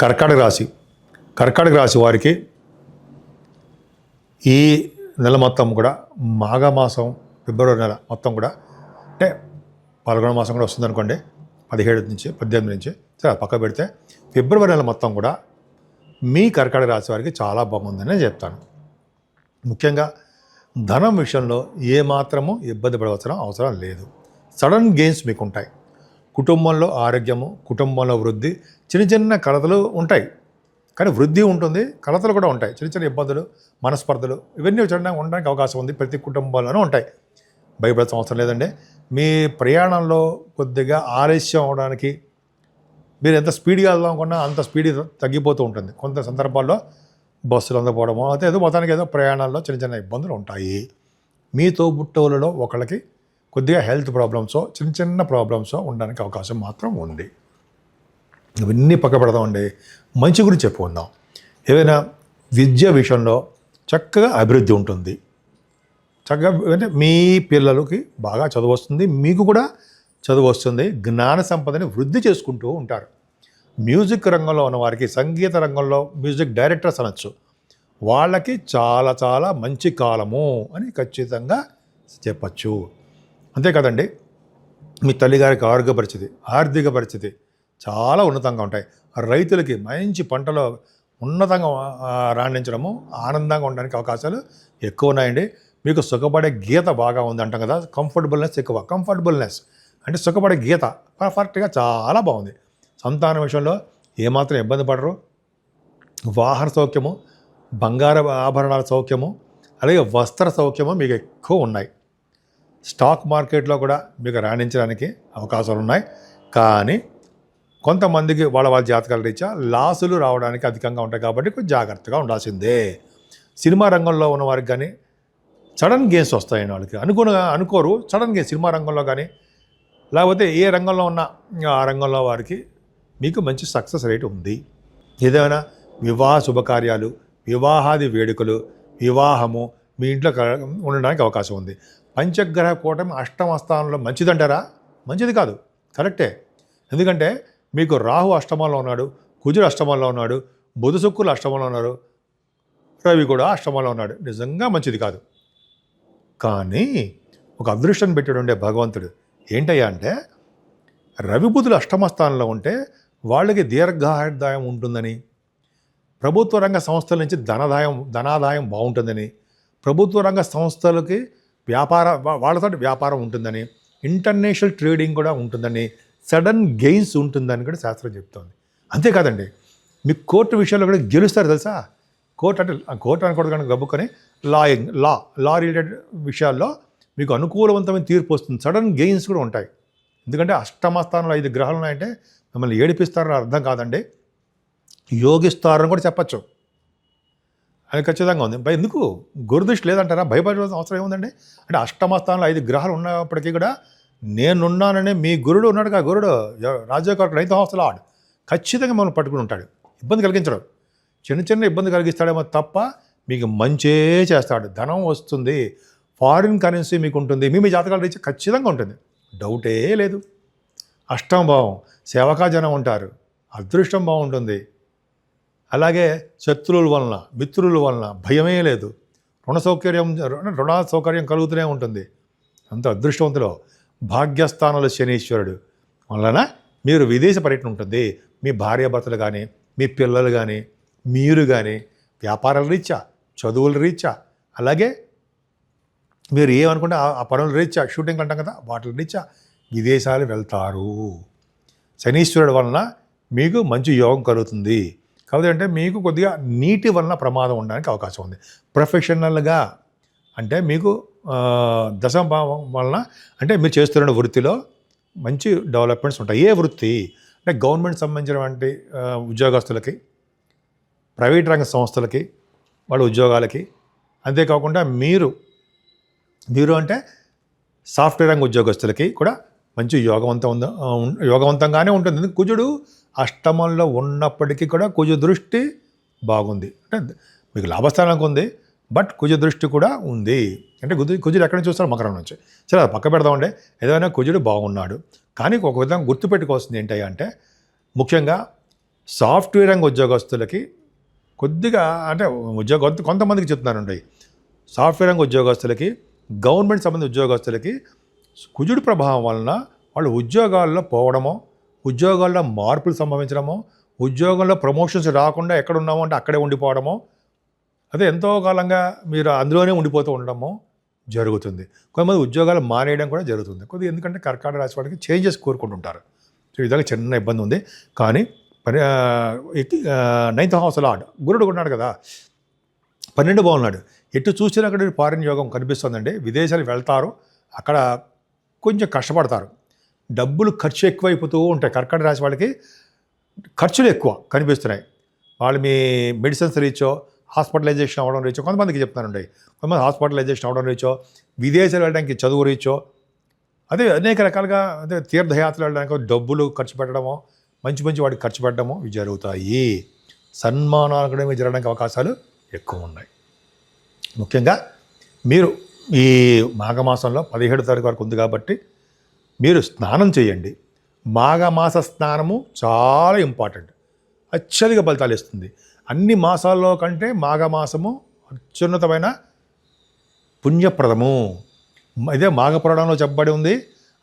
కర్కాటక రాశి. కర్కాటక రాశి వారికి ఈ నెల మొత్తం కూడా మాఘమాసం ఫిబ్రవరి నెల మొత్తం కూడా అంటే పాల్గొన మాసం కూడా వస్తుంది అనుకోండి, 17 నుంచి 18 నుంచి సరే పక్క పెడితే ఫిబ్రవరి నెల మొత్తం కూడా మీ కర్కాటక రాశి వారికి చాలా బాగుందని నేను చెప్తాను. ముఖ్యంగా ధనం విషయంలో ఏమాత్రము ఇబ్బంది పడవలసిన అవసరం లేదు. సడన్ గెయిన్స్ మీకు ఉంటాయి. కుటుంబంలో ఆరోగ్యము, కుటుంబంలో వృద్ధి, చిన్న చిన్న కలతలు ఉంటాయి కానీ వృద్ధి ఉంటుంది, కలతలు కూడా ఉంటాయి. చిన్న చిన్న ఇబ్బందులు, మనస్పర్ధలు ఇవన్నీ ఉండడానికి అవకాశం ఉంది. ప్రతి కుటుంబంలోనూ ఉంటాయి. భయపడాల్సిన అవసరం లేదండి. మీ ప్రయాణంలో కొద్దిగా ఆలస్యం అవడానికి మీరు ఎంత స్పీడ్గా వెళ్దాం అనుకున్నా అంత స్పీడ్ తగ్గిపోతూ ఉంటుంది. కొంత సందర్భాల్లో బస్సులు అందకపోవడమో అయితే ఏదో మొత్తానికి ఏదో ప్రయాణాల్లో చిన్న చిన్న ఇబ్బందులు ఉంటాయి. మీ తోబుట్టువులలో ఒకళ్ళకి కొద్దిగా హెల్త్ ప్రాబ్లమ్సో చిన్న చిన్న ప్రాబ్లమ్సో ఉండడానికి అవకాశం మాత్రం ఉంది. ఇవన్నీ పక్క పెడదామండి. మంచి గురించి చెప్పుకుందాం. ఏదైనా విద్య విషయంలో చక్కగా అభివృద్ధి ఉంటుంది. చక్కగా అంటే మీ పిల్లలకి బాగా చదువు వస్తుంది, మీకు కూడా చదువు వస్తుంది. జ్ఞాన సంపదని వృద్ధి చేసుకుంటూ ఉంటారు. మ్యూజిక్ రంగంలో ఉన్న వారికి, సంగీత రంగంలో మ్యూజిక్ డైరెక్టర్స్ అనొచ్చు, వాళ్ళకి చాలా చాలా మంచి కాలము అని ఖచ్చితంగా చెప్పచ్చు. అంతే కదండి. మీ తల్లిగారికి ఆర్థిక పరిస్థితి చాలా ఉన్నతంగా ఉంటాయి. రైతులకి మంచి పంటలో ఉన్నతంగా రాణించడము, ఆనందంగా ఉండడానికి అవకాశాలు ఎక్కువ ఉన్నాయండి. మీకు సుఖపడే గీత బాగా ఉంది అంటాం కదా, కంఫర్టబుల్నెస్ ఎక్కువ. కంఫర్టబుల్నెస్ అంటే సుఖపడే గీత పర్ఫెక్ట్గా చాలా బాగుంది. సంతానం విషయంలో ఏమాత్రం ఇబ్బంది పడరు. వాహన సౌఖ్యము, బంగార ఆభరణాల సౌఖ్యము, అలాగే వస్త్ర సౌఖ్యము మీకు ఎక్కువ ఉన్నాయి. స్టాక్ మార్కెట్లో కూడా మీకు రాణించడానికి అవకాశాలు ఉన్నాయి. కానీ కొంతమందికి వాళ్ళ జాతకాల రీత్యా లాసులు రావడానికి అధికంగా ఉంటాయి కాబట్టి కొంచెం జాగ్రత్తగా ఉండాల్సిందే. సినిమా రంగంలో ఉన్న వారికి కానీ సడన్ గెయిన్స్ వస్తాయండి. వాళ్ళకి అనుకోరు సడన్ గెయిన్స్. సినిమా రంగంలో కానీ లేకపోతే ఏ రంగంలో ఉన్న ఆ రంగంలో వారికి మీకు మంచి సక్సెస్ రేట్ ఉంది. ఏదైనా వివాహ శుభకార్యాలు, వివాహాది వేడుకలు, వివాహము మీ ఇంట్లో ఉండడానికి అవకాశం ఉంది. పంచగ్రహ కూటమి అష్టమ స్థానంలో మంచిదంటారా? మంచిది కాదు, కరెక్టే. ఎందుకంటే మీకు రాహు అష్టమంలో ఉన్నాడు, కుజుడు అష్టమంలో ఉన్నాడు, బుధ శుక్రులు అష్టమంలో ఉన్నారు, రవి కూడా అష్టమంలో ఉన్నాడు. నిజంగా మంచిది కాదు. కానీ ఒక అదృష్టం పెట్టాడు ఉండే భగవంతుడు ఏంటయ్యా అంటే, రవి బుధులు అష్టమ స్థానంలో ఉంటే వాళ్ళకి దీర్ఘాయుర్దాయం ఉంటుందని, ప్రభుత్వ రంగ సంస్థల నుంచి ధనాదాయం బాగుంటుందని, ప్రభుత్వ రంగ సంస్థలకి వాళ్ళతో వ్యాపారం ఉంటుందని, ఇంటర్నేషనల్ ట్రేడింగ్ కూడా ఉంటుందని, సడన్ గెయిన్స్ ఉంటుందని కూడా శాస్త్రం చెప్తోంది. అంతేకాదండి, మీకు కోర్టు విషయాల్లో కూడా గెలుస్తారు తెలుసా. కోర్టు అనకూడదు కానీ గబ్బుకొని లా రిలేటెడ్ విషయాల్లో మీకు అనుకూలవంతమైన తీర్పు వస్తుంది. సడన్ గెయిన్స్ కూడా ఉంటాయి. ఎందుకంటే అష్టమ స్థానంలో 5 గ్రహాలు ఉన్నాయంటే మిమ్మల్ని ఏడిపిస్తారని అర్థం కాదండి, యోగిస్తారని కూడా చెప్పచ్చు. అది ఖచ్చితంగా ఉంది. ఎందుకు గురుదృష్టి లేదంటారా? భయపడాల్సిన అవసరం ఏముందండి. అంటే అష్టమ స్థానంలో 5 గ్రహాలు ఉన్నప్పటికీ కూడా నేనున్నానని మీ గురుడు ఉన్నాడుగా, గురుడు రాజ్యకర్త నైన్త్ హౌస్ లార్డ్ ఖచ్చితంగా మనం పట్టుకుని ఉంటాడు. ఇబ్బంది కలిగించడం, చిన్న చిన్న ఇబ్బంది కలిగిస్తాడేమో తప్ప మీకు మంచే చేస్తాడు. ధనం వస్తుంది, ఫారిన్ కరెన్సీ మీకు ఉంటుంది, మీ జాతకాల రీత్యా ఖచ్చితంగా ఉంటుంది, డౌటే లేదు. అష్టమ భావం, సేవకా జనం ఉంటారు, అదృష్టం బాగుంటుంది. అలాగే శత్రువుల వలన, మిత్రుల వలన భయమే లేదు. రుణ సౌకర్యం కలుగుతూనే ఉంటుంది. అంత అదృష్టవంతులు. భాగ్యస్థానంలో శనీశ్వరుడు వలన మీరు విదేశ పర్యటన ఉంటుంది. మీ భార్యాభర్తలు కానీ, మీ పిల్లలు కానీ, మీరు కానీ వ్యాపారాల రీత్యా, చదువుల రీత్యా, అలాగే మీరు ఏమనుకుంటే ఆ పనుల రీత్యా, షూటింగ్ అంటాం కదా, వాటి రీత్యా విదేశాలు వెళ్తారు. శనీశ్వరుడు వలన మీకు మంచి యోగం కలుగుతుంది. కాబట్టి అంటే మీకు కొద్దిగా నీటి వలన ప్రమాదం ఉండడానికి అవకాశం ఉంది. ప్రొఫెషనల్గా అంటే మీకు దశభావం వలన అంటే మీరు చేస్తున్న వృత్తిలో మంచి డెవలప్మెంట్స్ ఉంటాయి. ఏ వృత్తి అంటే గవర్నమెంట్ సంబంధించినటువంటి ఉద్యోగస్తులకి, ప్రైవేట్ రంగ సంస్థలకి, వాళ్ళ ఉద్యోగాలకి, అంతేకాకుండా మీరు అంటే సాఫ్ట్వేర్ రంగ ఉద్యోగస్తులకి కూడా మంచి యోగవంతంగానే ఉంటుంది. కుజుడు అష్టమంలో ఉన్నప్పటికీ కూడా కుజ దృష్టి బాగుంది. అంటే మీకు లాభస్థానానికి ఉంది, బట్ కుజ దృష్టి కూడా ఉంది. అంటే కుజుడు ఎక్కడి నుంచి చూస్తారో మకరం నుంచి. సరే అది పక్క పెడదామంటే ఏదైనా కుజుడు బాగున్నాడు. కానీ ఒక విధంగా గుర్తుపెట్టుకోవాల్సింది ఏంటి అంటే, ముఖ్యంగా సాఫ్ట్వేర్ రంగ ఉద్యోగస్తులకి కొద్దిగా అంటే కొంతమందికి చెప్తున్నానండి, సాఫ్ట్వేర్ రంగ ఉద్యోగస్తులకి, గవర్నమెంట్ సంబంధించిన ఉద్యోగస్తులకి కుజుడి ప్రభావం వలన వాళ్ళు ఉద్యోగాల్లో పోవడమో, ఉద్యోగాల్లో మార్పులు సంభవించడమో, ఉద్యోగంలో ప్రమోషన్స్ రాకుండా ఎక్కడ ఉన్నామో అంటే అక్కడే ఉండిపోవడమో, అదే ఎంతో కాలంగా మీరు అందులోనే ఉండిపోతూ ఉండడమో జరుగుతుంది. కొంతమంది ఉద్యోగాలు మానేయడం కూడా జరుగుతుంది. కొద్దిగా ఎందుకంటే కర్కాటక రాశి వాళ్ళకి చేంజెస్ కోరుకుంటుంటారు. సో ఈ విధంగా చిన్న ఇబ్బంది ఉంది. కానీ 9th హౌస్ లార్డ్ గురుడు ఉన్నాడు కదా, 12 బాగున్నాడు. ఎటు చూసినా అక్కడ ఫారిన్ యోగం కనిపిస్తుందండి. విదేశాలకు వెళ్తారు, అక్కడ కొంచెం కష్టపడతారు, డబ్బులు ఖర్చు ఎక్కువైపోతూ ఉంటాయి. కర్కాటక రాశి వాళ్ళకి ఖర్చులు ఎక్కువ కనిపిస్తున్నాయి. వాళ్ళు మీ మెడిసిన్స్ రీచో, హాస్పిటలైజేషన్ అవ్వడం రీచో, కొంతమందికి చెప్తానండి, కొంతమంది హాస్పిటలైజేషన్ అవ్వడం రీచో, విదేశాలు వెళ్ళడానికి చదువు రీచో, అదే అనేక రకాలుగా అదే తీర్థయాత్రలు వెళ్ళడానికి డబ్బులు ఖర్చు పెట్టడమో, మంచి మంచి వాటికి ఖర్చు పెట్టడమో ఇవి జరుగుతాయి. సన్మానాలు కూడా ఇవి జరగడానికి అవకాశాలు ఎక్కువ ఉన్నాయి. ముఖ్యంగా మీరు ఈ మాఘమాసంలో 17వ తారీఖు వరకు ఉంది కాబట్టి మీరు స్నానం చేయండి. మాఘమాస స్నానము చాలా ఇంపార్టెంట్, అత్యధిక ఫలితాలు ఇస్తుంది. అన్ని మాసాల్లో కంటే మాఘమాసము అత్యున్నతమైన పుణ్యప్రదము. ఇదే మాఘపురాణంలో చెప్పబడి ఉంది.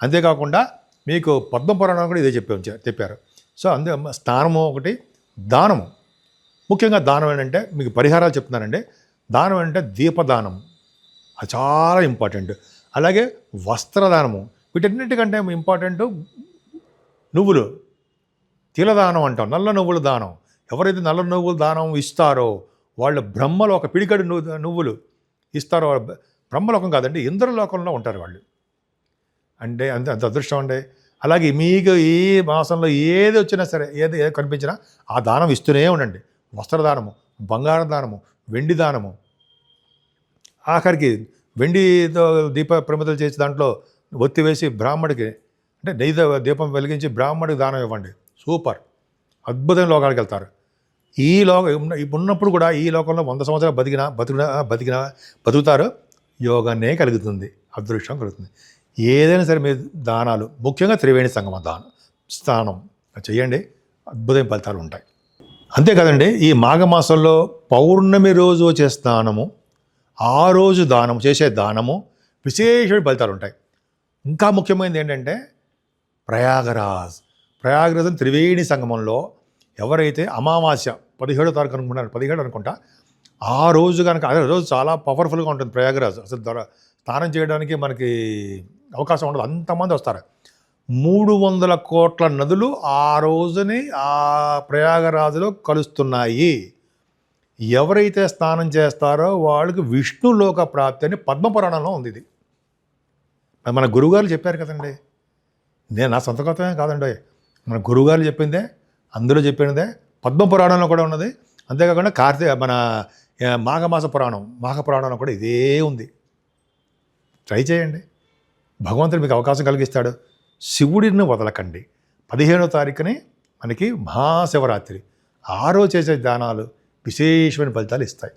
అంతేకాకుండా మీకు పద్మపురాణం కూడా ఇదే చెప్పారు. సో స్నానము ఒకటి, దానము. ముఖ్యంగా దానం ఏంటంటే మీకు పరిహారాలు చెప్తున్నానండి. దానం అంటే దీపదానం, అది చాలా ఇంపార్టెంట్. అలాగే వస్త్రదానము, వీటన్నిటికంటే ఇంపార్టెంట్ నువ్వులు, తిలదానం అంటాం, నల్ల నువ్వుల దానం. ఎవరైతే నల్ల నువ్వుల దానం ఇస్తారో వాళ్ళు బ్రహ్మలో ఒక పిడికడి నువ్వులు ఇస్తారో, బ్రహ్మలోకం కాదండి, ఇంద్రలోకంలో ఉంటారు వాళ్ళు. అంటే అంత అదృష్టం అండి. అలాగే మీకు ఈ మాసంలో ఏది వచ్చినా సరే, ఏది కనిపించినా ఆ దానం ఇస్తూనే ఉండండి. వస్త్రదానము, బంగారం దానము, వెండి దానము, ఆఖరికి వెండితో దీప ప్రమిదలు చేసి దాంట్లో ఒత్తి వేసి బ్రాహ్మడికి అంటే నెయ్యి దీపం వెలిగించి బ్రాహ్మడికి దానం ఇవ్వండి. సూపర్, అద్భుతమైన లోకాలకు వెళ్తారు. ఈ ఉన్నప్పుడు కూడా ఈ లోకంలో 100 సంవత్సరాలు బతుకుతారు. యోగాన్నే కలుగుతుంది, అదృష్టం కలుగుతుంది. ఏదైనా సరే మీరు దానాలు, ముఖ్యంగా త్రివేణి సంగమ స్నానం చేయండి, అద్భుతమైన ఫలితాలు ఉంటాయి. అంతేకాదండి, ఈ మాఘమాసంలో పౌర్ణమి రోజు వచ్చే స్నానము, ఆ రోజు చేసే దానము విశేషమైన ఫలితాలు ఉంటాయి. ఇంకా ముఖ్యమైనది ఏంటంటే ప్రయాగరాజ్ త్రివేణి సంగమంలో ఎవరైతే అమావాస్య 17వ తారీఖు అనుకుంటున్నారు, 17 అనుకుంటా, ఆ రోజు కనుక, అదే రోజు చాలా పవర్ఫుల్గా ఉంటుంది ప్రయాగరాజ్. అసలు స్నానం చేయడానికి మనకి అవకాశం ఉండదు, అంతమంది వస్తారు. 300 కోట్ల నదులు ఆ రోజుని ఆ ప్రయాగరాజులో కలుస్తున్నాయి. ఎవరైతే స్నానం చేస్తారో వాళ్ళకి విష్ణులోక ప్రాప్తి అని పద్మపురాణంలో ఉంది. ఇది మన గురువుగారు చెప్పారు కదండి, నేను నా సొంత కొత్తమే కాదండి, మన గురువుగారు చెప్పిందే, అందులో చెప్పినదే పద్మపురాణంలో కూడా ఉన్నది. అంతేకాకుండా మన మాఘమాస పురాణంలో కూడా ఇదే ఉంది. ట్రై చేయండి, భగవంతుడు మీకు అవకాశం కలిగిస్తాడు. శివుడిని వదలకండి. 15వ తారీఖుని మనకి మహాశివరాత్రి, ఆ రోజు చేసే దానాలు విశేషమైన ఫలితాలు ఇస్తాయి.